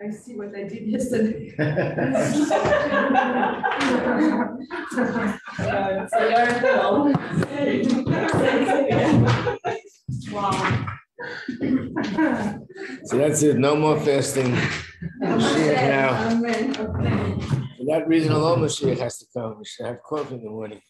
I see what I did yesterday. So you're alone. Wow. So that's it. No more fasting. Mashiach now. Amen. For that reason alone, Mashiach has to come. We should have coffee in the morning.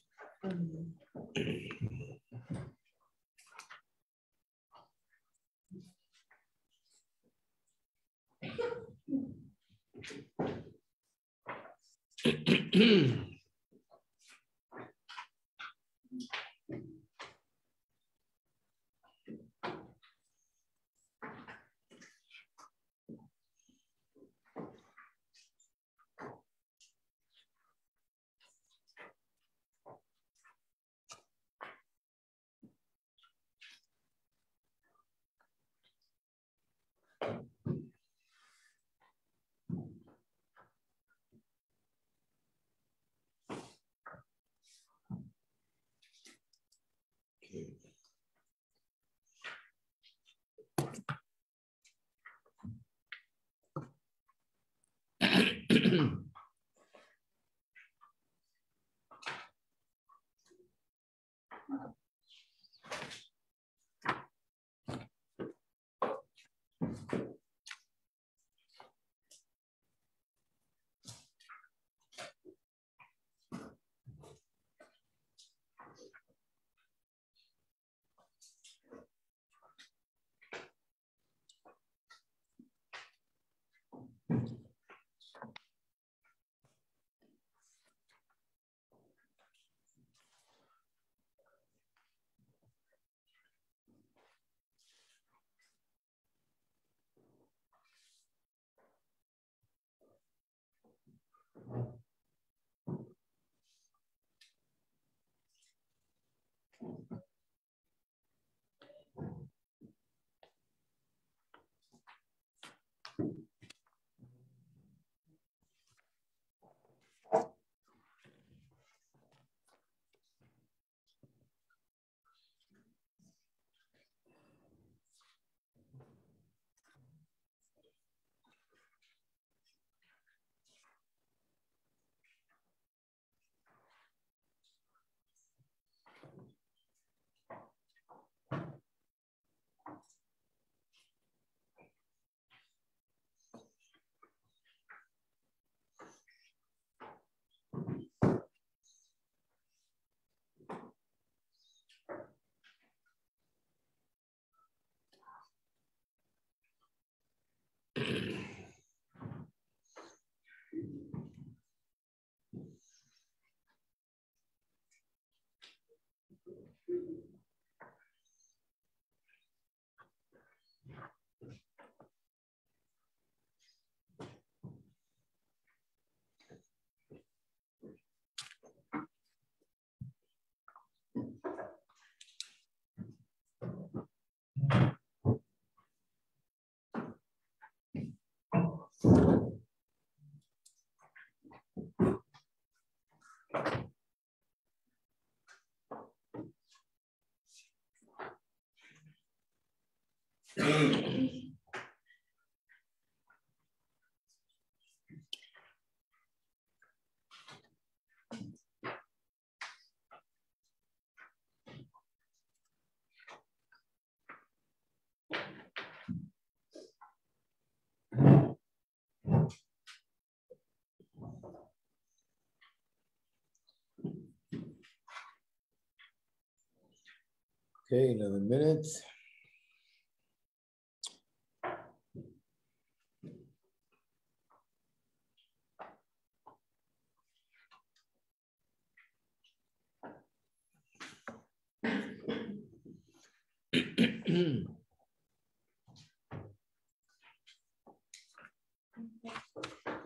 Okay, another minute.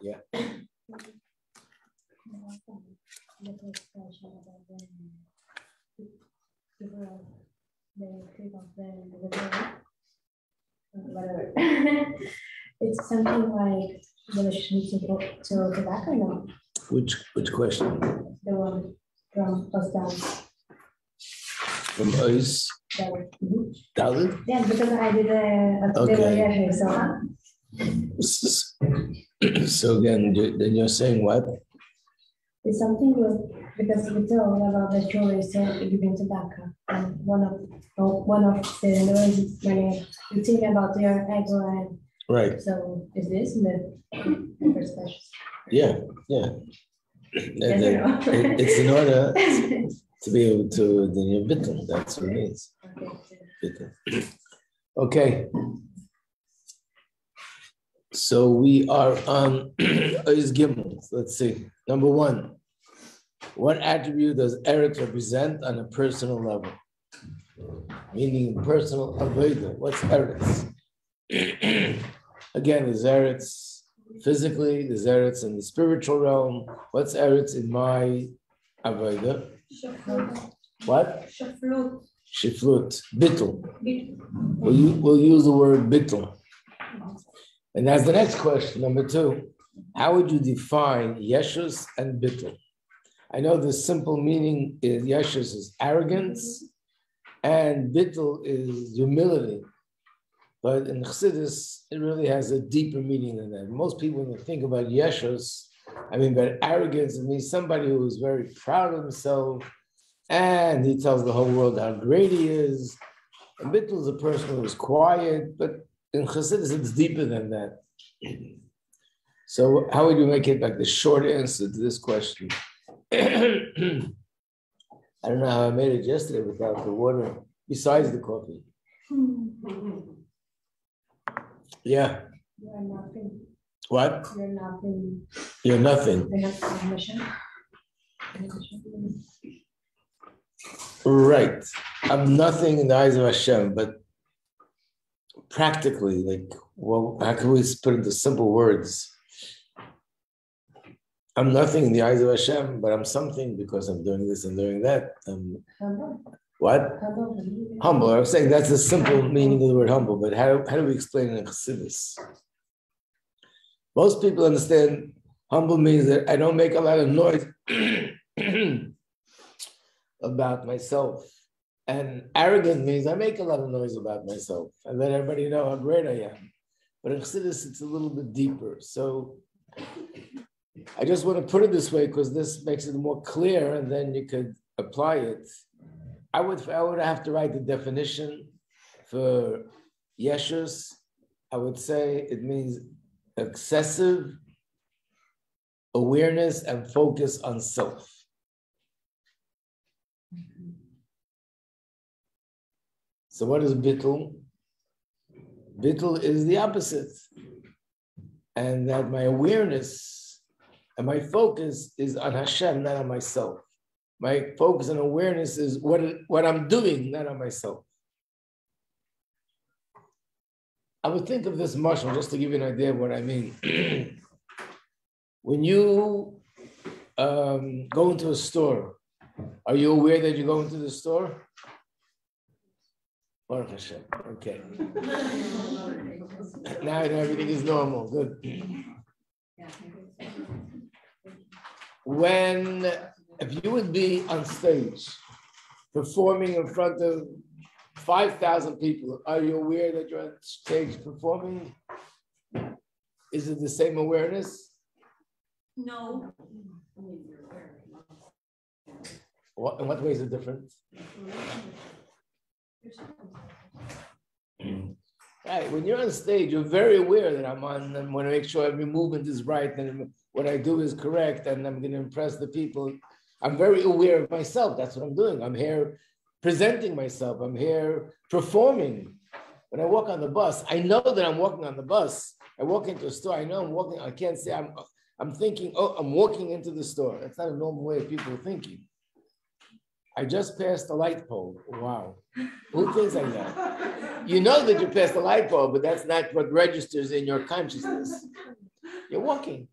Yeah. Whatever. It's something like the relationship to tobacco, no? Which question? The one from Ostan. From Ois? Dalit? Yeah, because I did a Okay. here, so. So again, then you're saying what? It's something with, because we told about the story said giving tobacco. And one of the noises when you think about your ego and Right. so is this the first question? Yeah. Yes or no? It's in order to be able to the bittul. That's what it means. Bittul. Okay. So we are on Ois Gimel. Let's see. Number 1. What attribute does Eretz represent on a personal level? Meaning personal avodah. What's Eretz? Again, there's Eretz physically, there's Eretz in the spiritual realm. What's Eretz in my avodah? What? Shiflut. Bittul. We'll use the word bittul. And that's the next question, number 2. How would you define Yeshus and bittul? I know the simple meaning is Yeshus is arrogance and bittul is humility. But in Chassidus, it really has a deeper meaning than that. Most people, when they think about Yeshus, but arrogance, it means somebody who is very proud of himself and he tells the whole world how great he is. And bittul is a person who is quiet, but in Chassidus, it's deeper than that. So how would you make it like the short answer to this question? I don't know how I made it yesterday without the water, besides the coffee. Yeah. You're nothing. What? You're nothing. You're nothing. They have permission. Right. I'm nothing in the eyes of Hashem, but practically, how can we put it into simple words? I'm nothing in the eyes of Hashem, but I'm something because I'm doing this and doing that. Humble. What? Humble. I'm saying that's the simple meaning of the word humble, but how do we explain it in Chassidus? Most people understand humble means that I don't make a lot of noise about myself. And arrogant means I make a lot of noise about myself and let everybody know how great I am. But in Chassidus, it's a little bit deeper. So I just want to put it this way because this makes it more clear and then you could apply it. I would have to write the definition for Yeshus. I would say it means excessive awareness and focus on self. So what is bittul? Bittul is the opposite. And that my awareness and my focus is on Hashem, not on myself. My focus and awareness is what I'm doing, not on myself. I would think of this mashal just to give you an idea of what I mean. When you go into a store, are you aware that you go into the store? Baruch Hashem. Okay. Now I know everything is normal. Good. If you would be on stage performing in front of 5,000 people, are you aware that you're on stage performing? Is it the same awareness? No. In what way is it different? Right. When you're on stage, you're very aware that I'm on. I want to make sure every movement is right and what I do is correct, and I'm going to impress the people. I'm very aware of myself. That's what I'm doing. I'm here presenting myself. I'm here performing. When I walk on the bus, I know that I'm walking on the bus. I walk into a store. I know I'm walking. I can't say I'm thinking, oh, I'm walking into the store. That's not a normal way of people thinking. I just passed the light pole. Wow. Who thinks like that? You know that you passed the light pole, but that's not what registers in your consciousness. You're walking.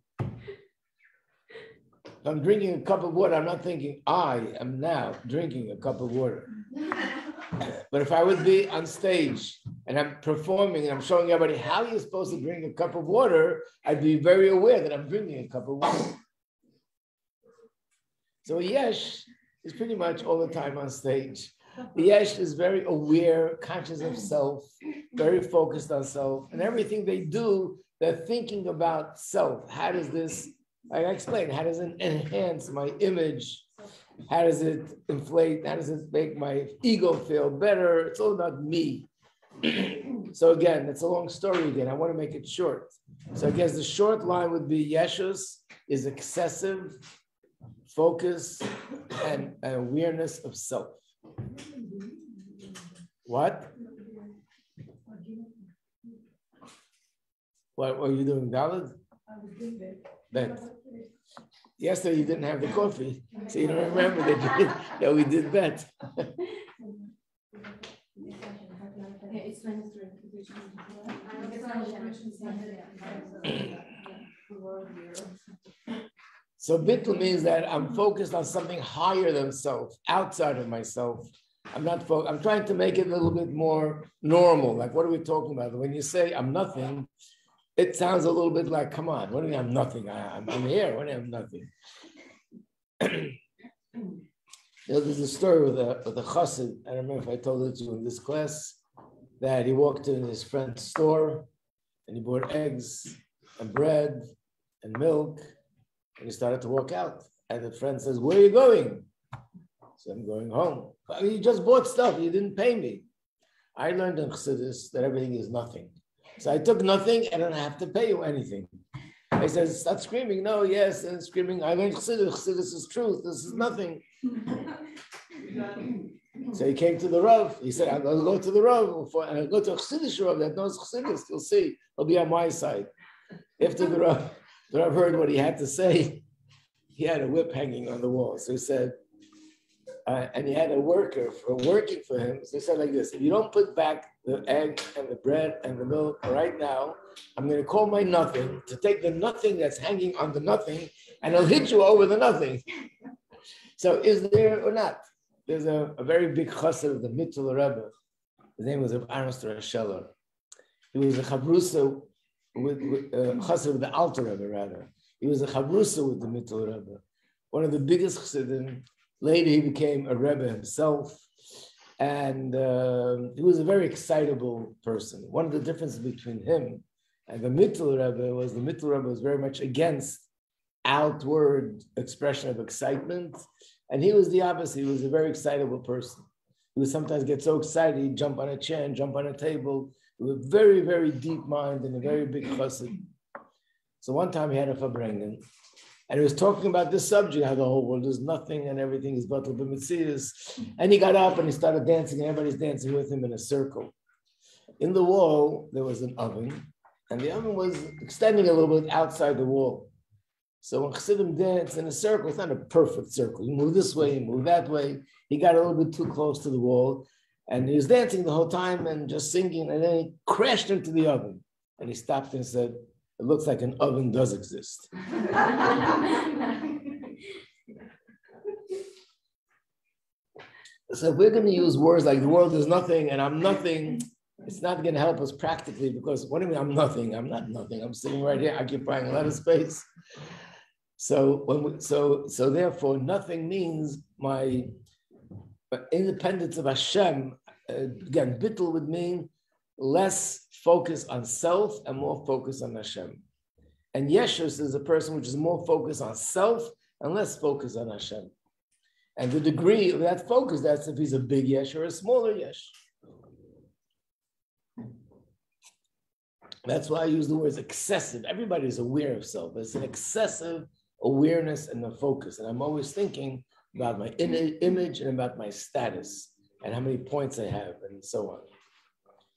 If I'm drinking a cup of water, I'm not thinking, I am now drinking a cup of water. But if I would be on stage and I'm performing and I'm showing everybody how you're supposed to drink a cup of water, I'd be very aware that I'm drinking a cup of water. So Yesh is pretty much all the time on stage. Yesh is very aware, conscious of self, very focused on self, and everything they do they're thinking about self. How does this, like I explained, how does it enhance my image? How does it inflate? How does it make my ego feel better? It's all about me. So again, it's a long story again. I want to make it short. So I guess the short line would be Yeshus is excessive focus and awareness of self. What? What were you doing, Dalit? Bet. Yesterday you didn't have the coffee, so you don't remember that we did bet. So bittul means that I'm focused on something higher than self, outside of myself. I'm trying to make it a little bit more normal. Like, what are we talking about? When you say I'm nothing, it sounds a little bit like, come on, what do you mean I'm nothing? I'm here, what do you mean I'm nothing? There's a story with a chassid, I don't know if I told it to you in this class, that he walked in his friend's store and he bought eggs and bread and milk and he started to walk out. And the friend says, where are you going? So I'm going home. I mean, you just bought stuff, you didn't pay me. I learned in Chassidus that everything is nothing. So I took nothing and I don't have to pay you anything. He says, start screaming. No, yes, and screaming. I learned Chassidus. Chassidus is truth. This is nothing. So he came to the Rav. He said, I'm going to go to the Rav. And I'll go to a Chassidus Rav that knows Chassidus. You'll see. He'll be on my side. After the Rav heard what he had to say, he had a whip hanging on the wall. So he said, and he had a worker working for him. So he said like this, if you don't put back the egg and the bread and the milk right now, I'm going to call my nothing to take the nothing that's hanging on the nothing and I'll hit you over the nothing. So is there or not? There's a very big chassid of the Untitled Rebbe. His name was Armstrong Scheller. He was a chabrusa with chassid of the Alter Rebbe, rather. He was a chabrusa with the Untitled Rebbe. One of the biggest chassidim. Later, he became a Rebbe himself, and he was a very excitable person. One of the differences between him and the Untitled Rebbe was the Untitled Rebbe was very much against outward expression of excitement, and he was the opposite. He was a very excitable person. He would sometimes get so excited, he'd jump on a chair and jump on a table. With a very, very deep mind and a very big chassid. So one time he had a farbrengen, and he was talking about this subject, how the whole world is nothing and everything is batel b'metzius. And he got up and he started dancing, and everybody's dancing with him in a circle. In the wall, there was an oven, and the oven was extending a little bit outside the wall. So when chassidim dance in a circle, it's not a perfect circle. You move this way, you move that way. He got a little bit too close to the wall, and he was dancing the whole time and just singing, and then he crashed into the oven. And he stopped and said, it looks like an oven does exist. So if we're going to use words like the world is nothing and I'm nothing, it's not going to help us practically, because what do you mean I'm nothing? I'm not nothing. I'm sitting right here occupying a lot of space. So therefore, nothing means my independence of Hashem. Again, bittul would mean less focus on self and more focus on Hashem. And Yeshus is a person which is more focused on self and less focus on Hashem. And the degree of that focus, that's if he's a big Yesh or a smaller Yesh. That's why I use the words excessive. Everybody's aware of self. It's an excessive awareness and the focus. And I'm always thinking about my image and about my status and how many points I have and so on.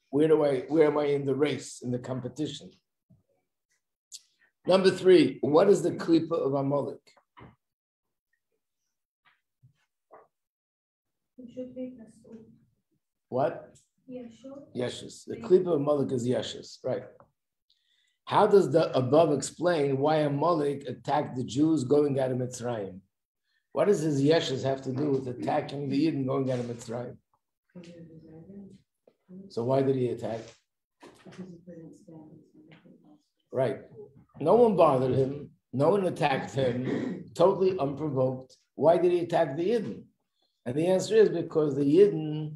Where am I in the race, in the competition? Number 3, what is the klipa of Amalek? What? Yeshus. The klipa of Amalek is Yeshus, right? How does the above explain why Amalek attacked the Jews going out of Mitzrayim? What does his Yeshus have to do with attacking the Yidden going out of Mitzrayim? So why did he attack? Right. No one bothered him. No one attacked him. Totally unprovoked. Why did he attack the Yidden? And the answer is because the Yidden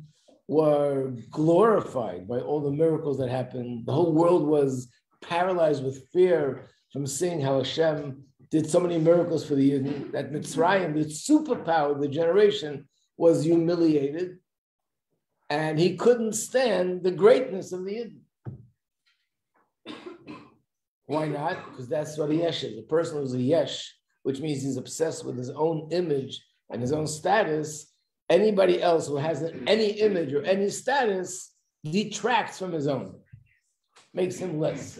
were glorified by all the miracles that happened. The whole world was paralyzed with fear from seeing how Hashem did so many miracles for the Yidden, that Mitzrayim, the superpower of the generation, was humiliated, and he couldn't stand the greatness of the Yidden. Why not? Because that's what a yesh is. A person who's a yesh, which means he's obsessed with his own image and his own status. Anybody else who has any image or any status detracts from his own, makes him less.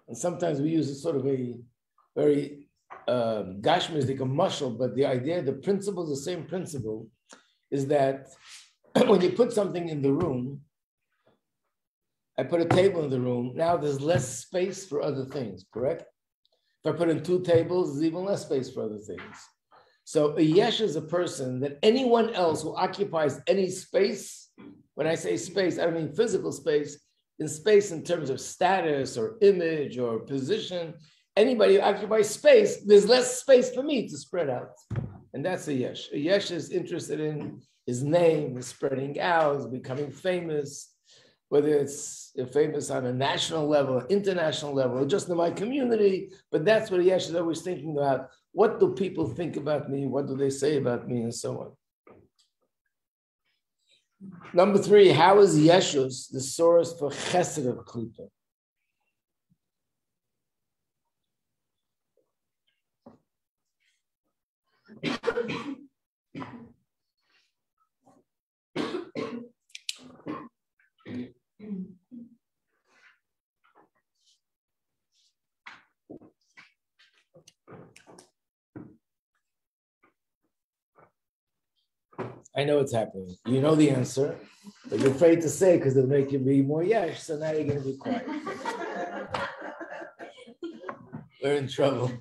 And sometimes we use a sort of a very gashmistic, a mushal, but the idea, the principle is the same principle, is that when you put something in the room, I put a table in the room, now there's less space for other things, correct? If I put in 2 tables, there's even less space for other things. So a yesh is a person that anyone else who occupies any space, when I say space, I don't mean physical space, in space in terms of status or image or position, anybody who occupies space, there's less space for me to spread out. And that's a yesh. A yesh is interested in his name, is spreading out, is becoming famous, whether it's famous on a national level, international level, or just in my community. But that's what a yesh is always thinking about. What do people think about me? What do they say about me? And so on. Number 3, how is Yeshus the source for chesed of klipa? I know it's happening. You know the answer, but you're afraid to say because it'll make you be more yesh, so now you're going to be quiet. We're in trouble.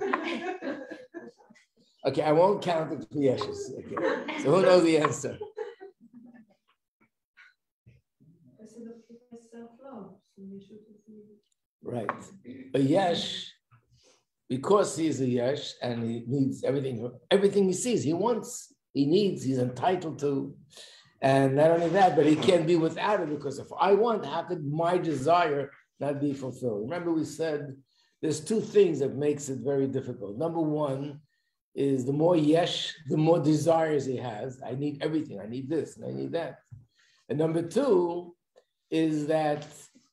Okay, I won't count it for yeshes. Okay, so who knows the answer? Right. A yesh, because he is a yesh and he needs everything he sees, he wants, he needs, he's entitled to. And not only that, but he can't be without it, because if I want, how could my desire not be fulfilled? Remember we said there's 2 things that makes it very difficult. Number 1 is the more yesh, the more desires he has. I need everything. I need this and I need that. And number 2 is that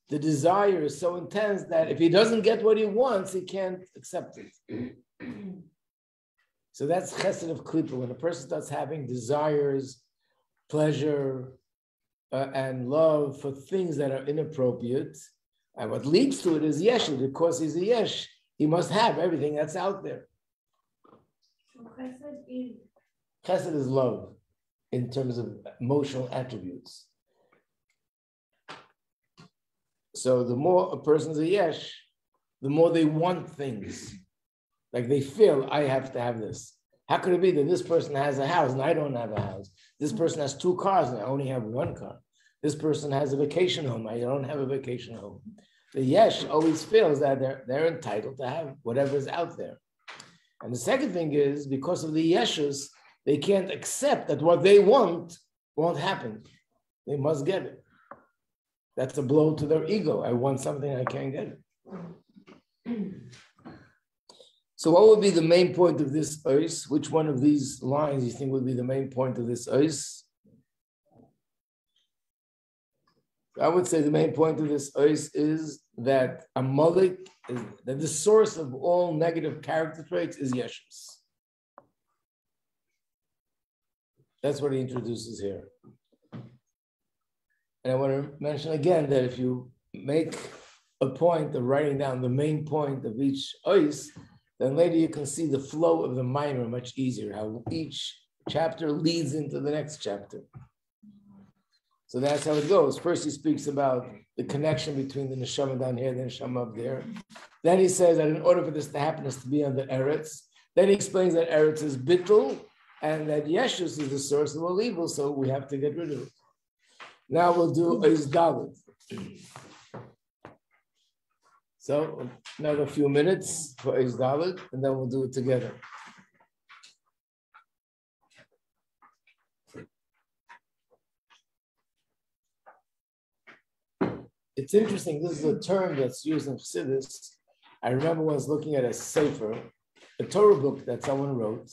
the desire is so intense that if he doesn't get what he wants, he can't accept it. So that's chesed of klipa. When a person starts having desires, pleasure, and love for things that are inappropriate, and what leads to it is yesh. Because he's a yesh, he must have everything that's out there. Chesed is love in terms of emotional attributes. So the more a person's a yesh, the more they want things. Like they feel, I have to have this. How could it be that this person has a house and I don't have a house? This person has 2 cars and I only have 1 car. This person has a vacation home. I don't have a vacation home. The yesh always feels that they're entitled to have whatever is out there. And the second thing is, because of the yeshus, they can't accept that what they want won't happen. They must get it. That's a blow to their ego. I want something, I can't get it. So what would be the main point of this ois? Which one of these lines you think would be the main point of this ois? I would say the main point of this ois is that Amalek, that the source of all negative character traits is Yeshus. That's what he introduces here. And I want to mention again that if you make a point of writing down the main point of each ois, then later you can see the flow of the minor much easier, how each chapter leads into the next chapter. So that's how it goes. First he speaks about the connection between the neshama down here and the neshama up there. Then he says that in order for this to happen, it has to be on the eretz. Then he explains that eretz is bittul, and that Yeshus is the source of all evil, so we have to get rid of it. Now we'll do Ois Dalet. So another few minutes for Ois Dalet, and then we'll do it together. it's interesting. This is a term that's used in Chassidus. I remember when I was looking at a sefer, a Torah book that someone wrote,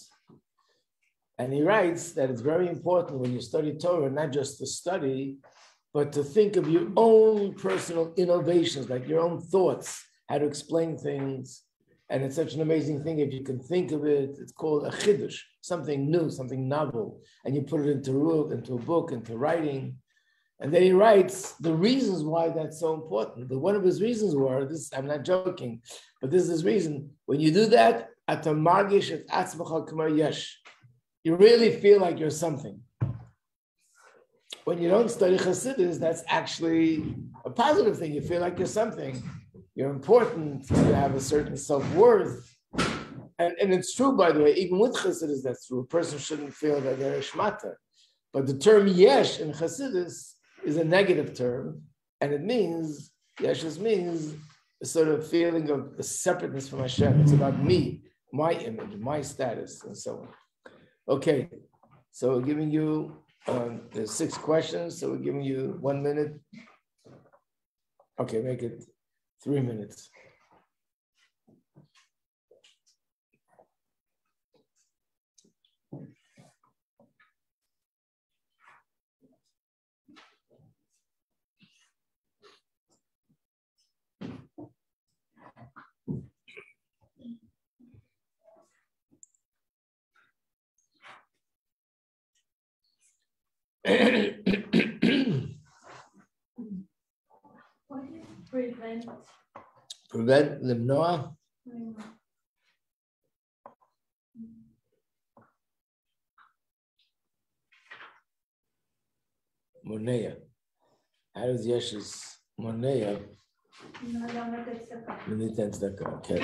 and he writes that it's very important when you study Torah, not just to study, but to think of your own personal innovations, like your own thoughts, how to explain things. And it's such an amazing thing if you can think of it. It's called a chiddush, something new, something novel, and you put it into a book, into writing. And then he writes the reasons why that's so important. But one of his reasons were, this, I'm not joking, but this is his reason. When you do that, you really feel like you're something. When you don't study Chassidus, that's actually a positive thing. You feel like you're something. You're important. You have a certain self-worth. And it's true, by the way, even with Chassidus, that's true. A person shouldn't feel that they're a shmata. But the term yesh in Chassidus is a negative term. And it means, yeshus means a sort of feeling of a separateness from Hashem. It's about me, my image, my status, and so on. Okay, so we're giving you, there's 6 questions, so we're giving you 1 minute. Okay, make it 3 minutes. What is Prevent limnoa. Monea. How does Yeshus monea? Okay.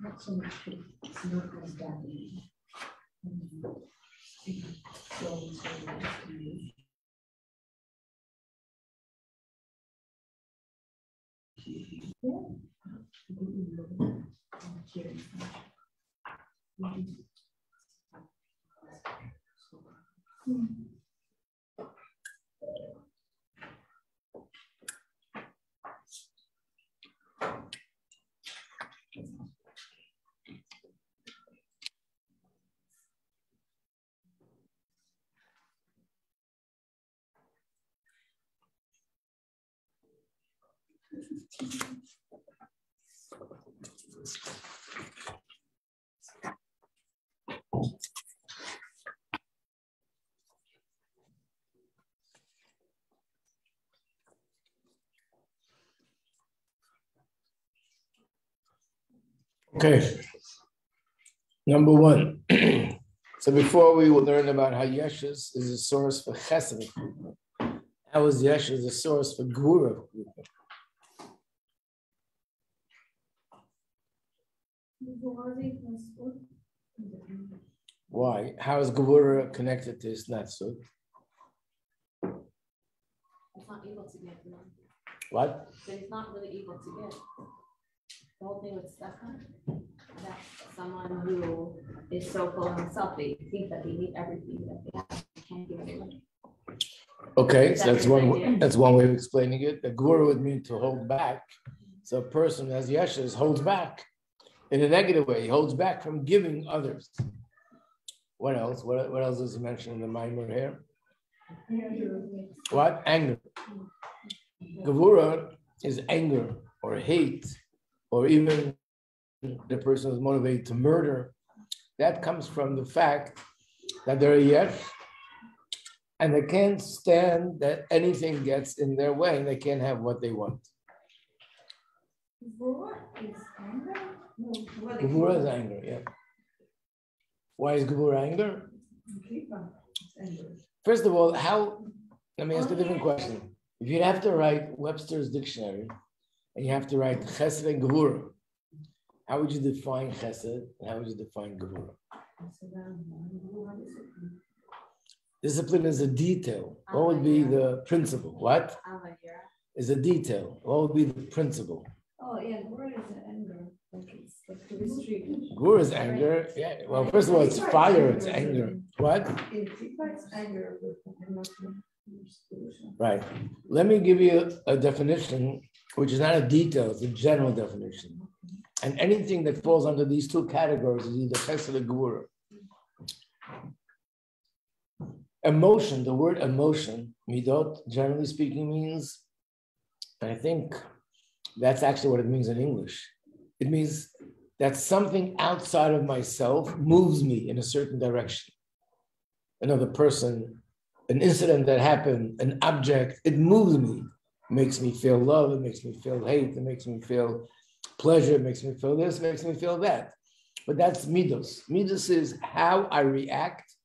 Not so much. It's not as bad. Okay, number one. So before we will learn about how Yeshus is a source for chesed, how is Yeshus a source for gvura? Why? How is gvura connected to his natsut? He's not able to get them. What? But he's not really able to get. The whole thing with Stefan, that someone who is so full of himself, they think that they need everything that they have. They can't give it away. Okay, so that's one way of explaining it. The gvura would mean to hold back. So a person who has Yeshus holds back in a negative way. He holds back from giving others. What else? What else is mentioned in the Maimer here? What? Anger. Gvura is anger or hate, or even the person is motivated to murder. That comes from the fact that they're a yes, and they can't stand that anything gets in their way, and they can't have what they want. Gvura is anger? Gvura is anger, yeah. Why is gvura anger? First of all, let me ask a different question. If you'd have to write Webster's dictionary, and you have to write chesed and gvura, how would you define chesed, and how would you define gvura? Discipline is a detail. What would be the principle? What? Is a detail. What would be the principle? Oh, yeah, gvura is anger. Like it's like to restrict. Gvura is anger. Yeah. Well, first of all, it's fire. It's anger. What? It's anger. Right. Let me give you a definition, which is not a detail, it's a general definition. And anything that falls under these two categories is either chesed or gvura. Emotion, the word emotion, midot, generally speaking, means, and I think that's actually what it means in English. It means that something outside of myself moves me in a certain direction. Another person, an incident that happened, an object, it moves me. It makes me feel love, it makes me feel hate, it makes me feel pleasure, it makes me feel this, it makes me feel that. But that's midos. Midos is how I react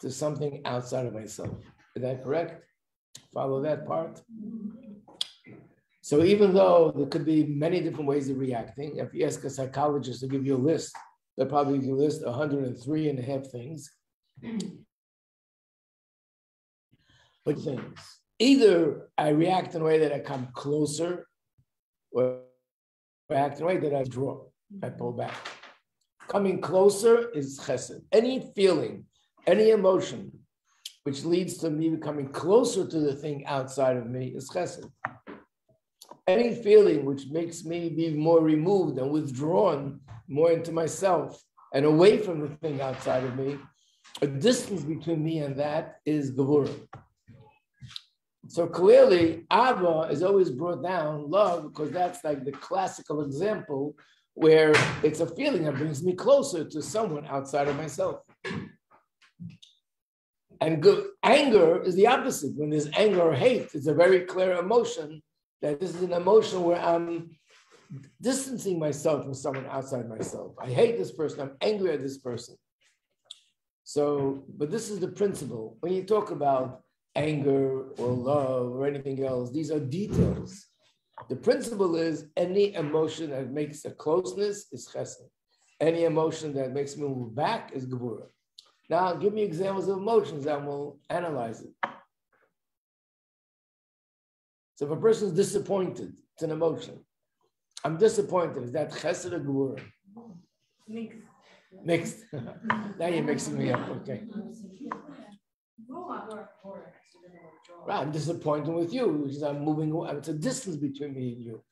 to something outside of myself. Is that correct? Follow that part? So even though there could be many different ways of reacting, if you ask a psychologist to give you a list, they'll probably give you a list of 103 and a half things. But things. Either I react in a way that I come closer, or react in a way that I draw, I pull back. Coming closer is chesed. Any feeling, any emotion, which leads to me becoming closer to the thing outside of me is chesed. Any feeling which makes me be more removed and withdrawn more into myself and away from the thing outside of me, a distance between me and that is gvura. So clearly, Ava is always brought down, love, because that's like the classical example where it's a feeling that brings me closer to someone outside of myself. And anger is the opposite. When there's anger or hate, it's a very clear emotion that this is an emotion where I'm distancing myself from someone outside myself. I hate this person, I'm angry at this person. So, but this is the principle. When you talk about anger or love or anything else, these are details. The principle is any emotion that makes a closeness is chesed. Any emotion that makes me move back is gevura. Now, give me examples of emotions and we'll analyze it. So if a person is disappointed, it's an emotion. I'm disappointed. Is that chesed or gevura? Mixed. Now you're mixing me up. Okay. Right, I'm disappointed with you because I'm moving away. It's a distance between me and you.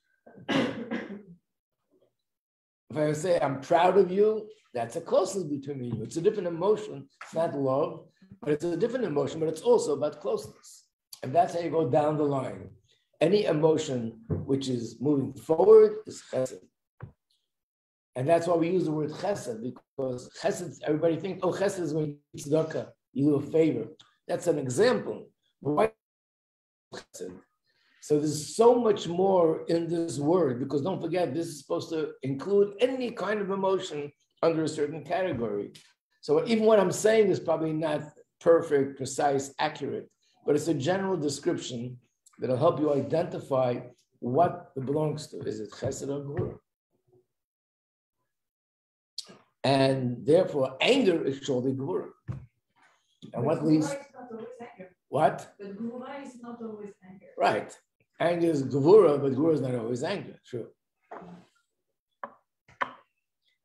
If I say I'm proud of you, that's a closeness between me and you. It's a different emotion. It's not love, but it's a different emotion, but it's also about closeness. And that's how you go down the line. Any emotion which is moving forward is chesed. And that's why we use the word chesed, because chesed, everybody thinks, oh, chesed is when you do tzedakah, you do a favor. That's an example. Why chesed? So there's so much more in this word, because don't forget, this is supposed to include any kind of emotion under a certain category. So even what I'm saying is probably not perfect, precise, accurate, but it's a general description that'll help you identify what it belongs to. Is it chesed or gevura? And therefore, anger is surely gevura. And what leads? What? But gevura is not always anger. Right. Anger is gevura, but gevura is not always anger. True.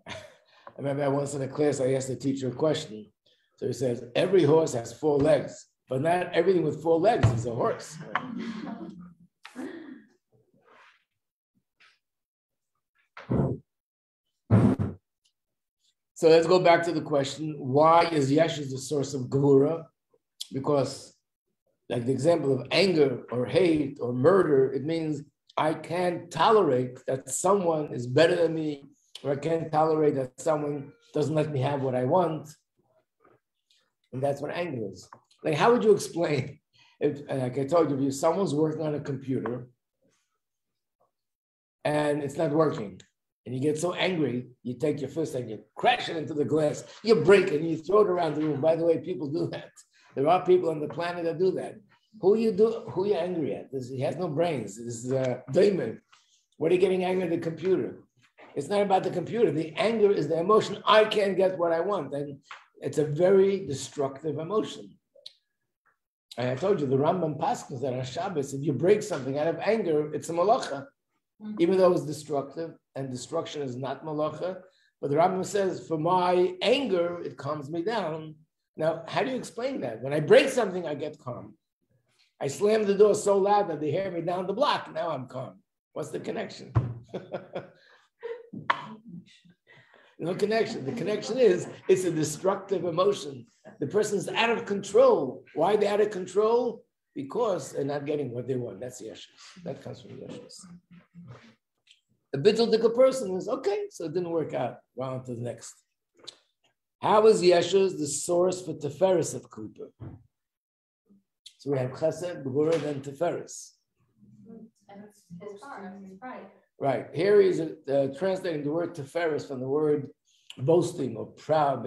I remember once in a class, I asked the teacher a question. So he says, every horse has 4 legs, but not everything with 4 legs is a horse. So let's go back to the question, why is Yeshus the source of gevura? Because like the example of anger or hate or murder, it means I can't tolerate that someone is better than me, or I can't tolerate that someone doesn't let me have what I want. And that's what anger is. Like, how would you explain, if, like I told you, if someone's working on a computer and it's not working, and you get so angry, you take your fist and you crash it into the glass, you break it and you throw it around the room. By the way, people do that. There are people on the planet that do that. Who are you angry at? He has no brains. This is a demon. What are you getting angry at the computer? It's not about the computer. The anger is the emotion. I can't get what I want. And it's a very destructive emotion. And I told you, the Rambam Paschals that on Shabbos, if you break something out of anger, it's a malacha. Even though it's destructive, and destruction is not malacha, but the Rambam says, for my anger, it calms me down. Now, how do you explain that? When I break something, I get calm. I slam the door so loud that they hear me down the block. Now I'm calm. What's the connection? No connection. The connection is, it's a destructive emotion. The person's out of control. Why are they out of control? Because they're not getting what they want. That's Yeshus. That comes from Yeshus. A bittul person is, okay, so it didn't work out. Well, on to the next. How is Yeshus the source for teferes of Klipa? So we have chesed, gevura, then teferes. And it's his power, his pride. Right. Here he's translating the word teferes from the word boasting or proud,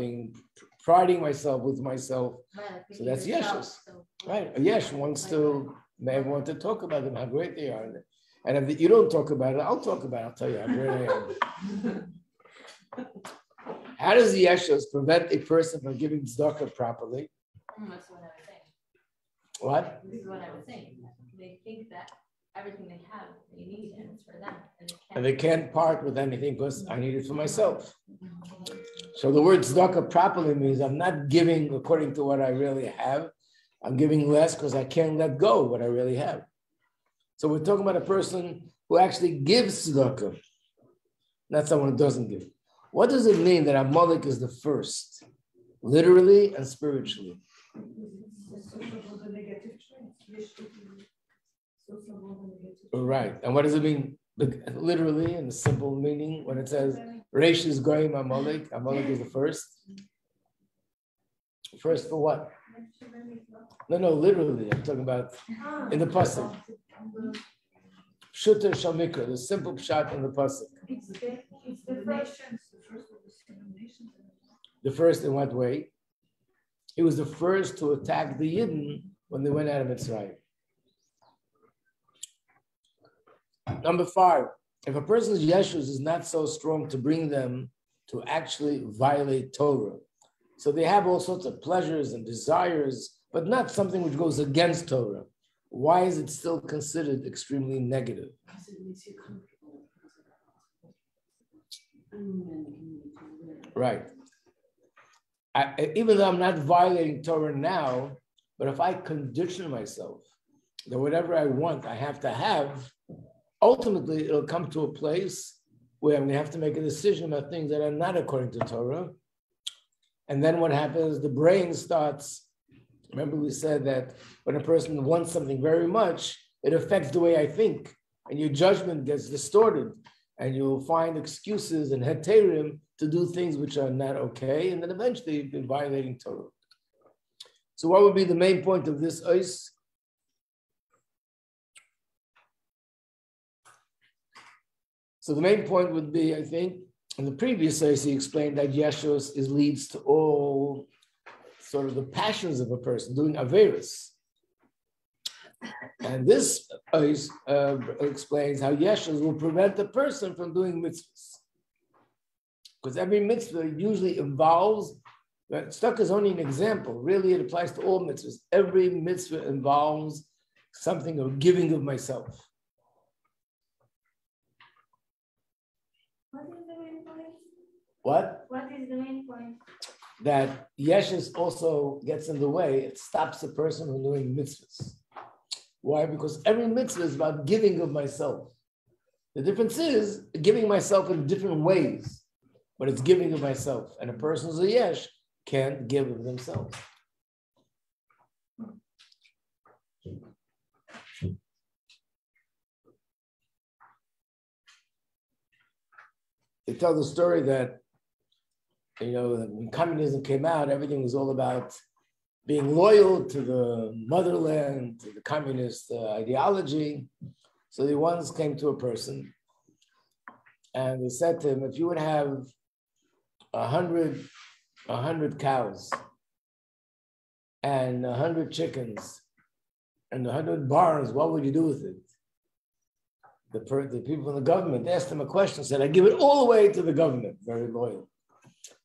priding myself with myself. Right, So that's Yeshus. So. Right. Yesh wants to, may want to talk about them, how great they are. And if you don't talk about it, I'll talk about it. I'll tell you how great I am. How does the Yeshus prevent a person from giving tzedakah properly? That's what I was saying. What? This is what I was saying. They think that everything they have, they need, and it's for them. And they can't part with anything because I need it for myself. So the word tzedakah properly means I'm not giving according to what I really have. I'm giving less because I can't let go of what I really have. So we're talking about a person who actually gives tzedakah, not someone who doesn't give. What does it mean that Amalek is the first, literally and spiritually? Right. And what does it mean literally in the simple meaning when it says Reish is Goyim Amalek? Amalek is the first. First for what? No, literally. I'm talking about in the pasuk. Pshuter Shamikra, the simple pshat in the pasuk. It's the first. The first in what way? He was the first to attack the Yidden when they went out of Mitzrayim. Number 5, if a person's Yeshus is not so strong to bring them to actually violate Torah. So they have all sorts of pleasures and desires, but not something which goes against Torah. Why is it still considered extremely negative? Because it makes you comfortable. Right. Even though I'm not violating Torah now, but if I condition myself that whatever I want, I have to have, ultimately it'll come to a place where I'm going to have to make a decision about things that are not according to Torah. And then what happens, the brain starts, remember we said that when a person wants something very much, it affects the way I think, and your judgment gets distorted, and you'll find excuses and heterim to do things which are not okay, and then eventually you've been violating Torah. So what would be the main point of this ois? So the main point would be, I think, in the previous ois, he explained that Yeshus leads to all sort of the passions of a person, doing averis. And this ois explains how Yeshus will prevent a person from doing mitzvahs. Because every mitzvah usually involves, stuck is only an example, really it applies to all mitzvahs. Every mitzvah involves something of giving of myself. What is the main point? What? What is the main point? That Yeshus also gets in the way, it stops a person from doing mitzvahs. Why? Because every mitzvah is about giving of myself. The difference is giving myself in different ways, but it's giving of myself. And a person who's a yesh can't give of themselves. They tell the story that, when communism came out, everything was all about being loyal to the motherland, to the communist ideology. So they once came to a person and they said to him, if you would have 100 cows and 100 chickens and 100 barns, what would you do with it? The people in the government asked him a question, said, I give it all away to the government, very loyal.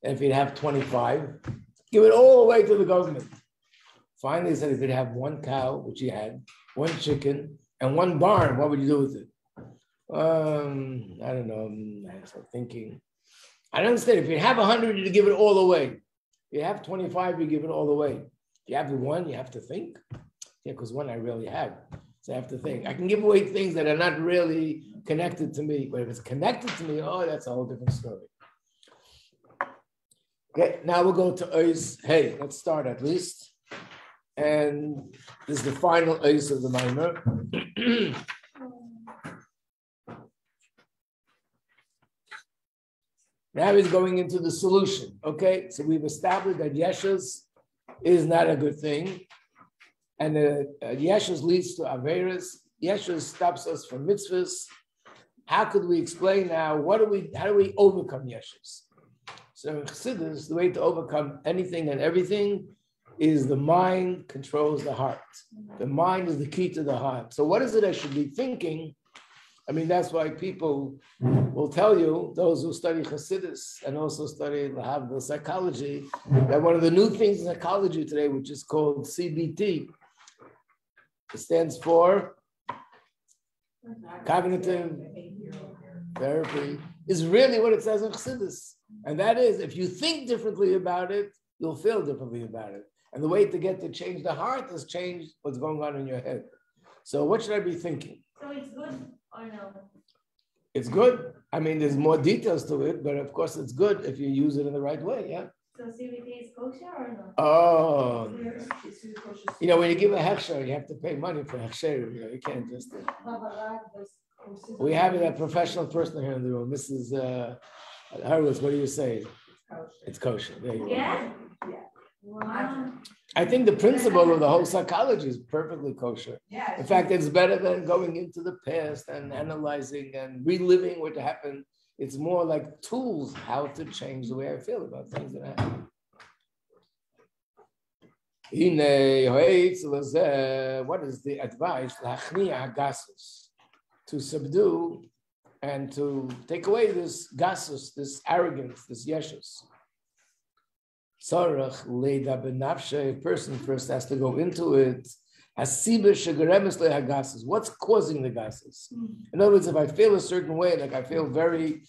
And if you'd have 25, give it all away to the government. Finally, he said, if you'd have 1 cow, which he had, 1 chicken, and 1 barn, what would you do with it? I don't know. I started thinking. I don't understand. If you have 100, you give it all away. If you have 25, you give it all away. If you have 1, you have to think. Yeah, because 1 I really have. So I have to think. I can give away things that are not really connected to me, but if it's connected to me, that's a whole different story. Okay, now we'll go to ois. Hey, let's start at least. And this is the final ois of the mimer. Now he's going into the solution. Okay, so we've established that Yeshus is not a good thing. And Yeshus leads to averis. Yeshus stops us from mitzvahs. How could we explain now? How do we overcome Yeshus? So in Chassidus, the way to overcome anything and everything is the mind controls the heart. The mind is the key to the heart. So what is it I should be thinking? I mean, that's why people will tell you, those who study Chassidus and also study the psychology, that one of the new things in psychology today, which is called CBT, it stands for cognitive therapy, is really what it says in Chassidus. And that is, if you think differently about it, you'll feel differently about it. And the way to get to change the heart is change what's going on in your head. So what should I be thinking? So it's good or no? It's good. I mean, there's more details to it, but of course it's good if you use it in the right way, yeah? So CBT is kosher or no? Oh. When you give a hechsher, you have to pay money for hechsher. You can't just... We have a professional person here in the room. Mrs. Hurwitz, what do you say? It's kosher. There you go. Yeah? Wow. I think the principle of the whole psychology is perfectly kosher. In fact, it's better than going into the past and analyzing and reliving what happened. It's more like tools how to change the way I feel about things that happen. What is the advice? to subdue and to take away this gasus, this arrogance, this Yeshus. A person first has to go into it. What's causing the gasus? In other words, if I feel a certain way, like I feel very,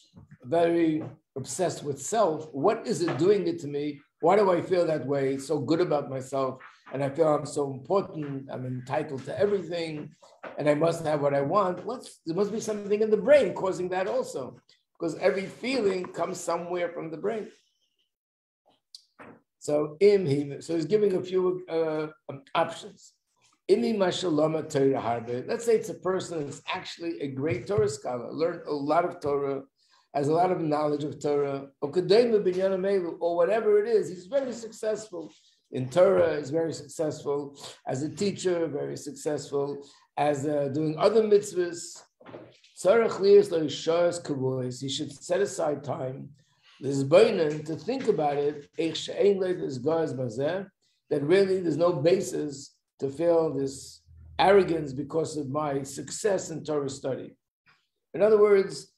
very obsessed with self, what is it doing it to me? Why do I feel that way? It's so good about myself, and I feel I'm so important, I'm entitled to everything, and I must have what I want. There must be something in the brain causing that also, because every feeling comes somewhere from the brain. So he's giving a few options. Let's say it's a person that's actually a great Torah scholar, learned a lot of Torah, has a lot of knowledge of Torah, or whatever it is. He's very successful in Torah, he's very successful as a teacher, very successful as doing other mitzvahs. He should set aside time to think about it, that really there's no basis to feel this arrogance because of my success in Torah study. In other words,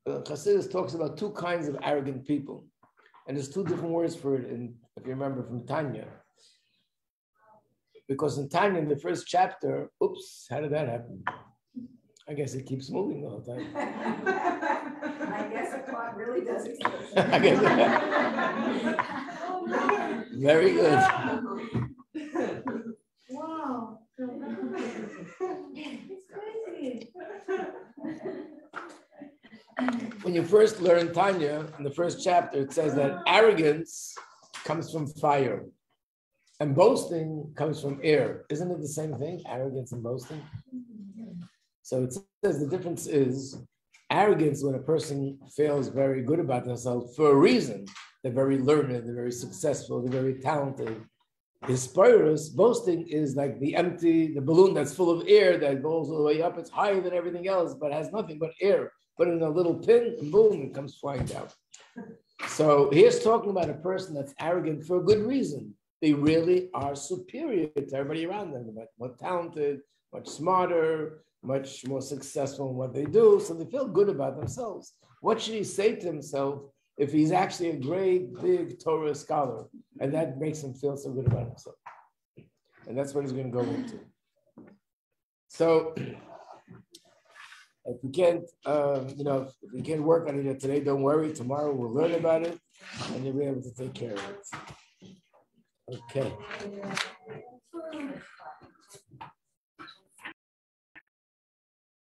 Chassidus talks about two kinds of arrogant people. And there's two different words for it, if you remember from Tanya. Because in Tanya, in the first chapter, oops, how did that happen? I guess it keeps moving the whole time. I guess the clock really does exist. Very good. Wow. It's crazy. When you first learn Tanya, in the first chapter, it says that arrogance comes from fire and boasting comes from air. Isn't it the same thing, arrogance and boasting? So it says the difference is arrogance when a person feels very good about themselves for a reason. They're very learned, they're very successful, they're very talented. Hispirus, boasting is like the balloon that's full of air that goes all the way up. It's higher than everything else, but has nothing but air. Put in a little pin, and boom, it comes flying down. So here's talking about a person that's arrogant for a good reason. They really are superior to everybody around them. They're much more talented, much smarter, much more successful in what they do. So they feel good about themselves. What should he say to himself if he's actually a great, big Torah scholar? And that makes him feel so good about himself. And that's what he's going to go into. So if we can't, if we can't work on it today, don't worry. Tomorrow we'll learn about it and you'll be able to take care of it. Okay.